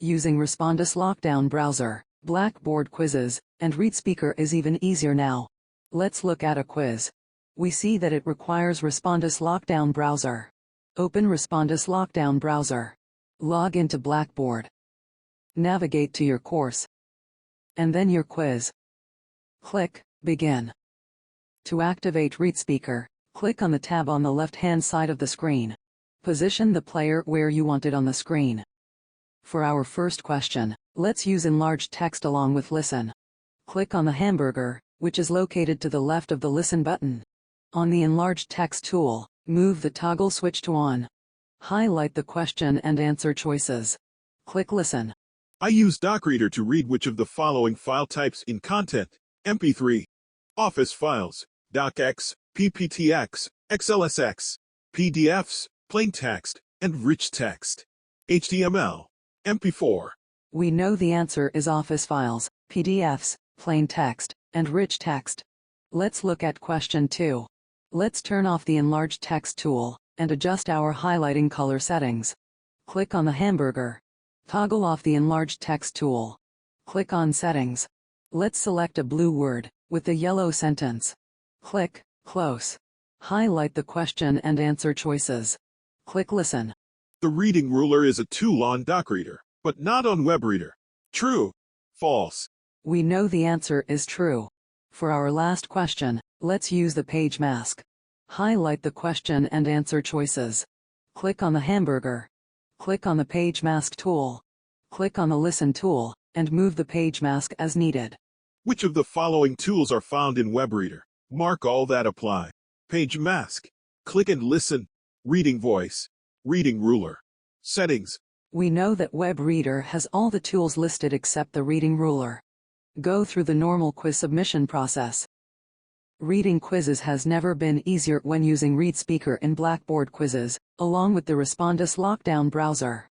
Using Respondus LockDown Browser, Blackboard Quizzes, and ReadSpeaker is even easier now. Let's look at a quiz. We see that it requires Respondus LockDown Browser. Open Respondus LockDown Browser. Log into Blackboard. Navigate to your course. And then your quiz. Click Begin. To activate ReadSpeaker, click on the tab on the left-hand side of the screen. Position the player where you want it on the screen. For our first question, let's use Enlarged Text along with Listen. Click on the hamburger, which is located to the left of the Listen button. On the Enlarged Text tool, move the toggle switch to On. Highlight the question and answer choices. Click Listen. I use DocReader to read which of the following file types in content: MP3, Office files, DocX, PPTX, XLSX, PDFs, plain text, and rich text, HTML, MP4. We know the answer is Office files, PDFs, plain text, and rich text. Let's look at question 2. Let's turn off the Enlarged Text tool and adjust our highlighting color settings. Click on the hamburger. Toggle off the Enlarged Text tool. Click on Settings. Let's select a blue word with the yellow sentence. Click Close. Highlight the question and answer choices. Click Listen. The reading ruler is a tool on DocReader, but not on WebReader. True. False. We know the answer is true. For our last question, let's use the page mask. Highlight the question and answer choices. Click on the hamburger. Click on the page mask tool. Click on the Listen tool, and move the page mask as needed. Which of the following tools are found in WebReader? Mark all that apply. Page mask. Click and listen. Reading voice. Reading ruler. Settings. We know that WebReader has all the tools listed except the reading ruler. Go through the normal quiz submission process. Reading quizzes has never been easier when using ReadSpeaker in Blackboard Quizzes, along with the Respondus LockDown Browser.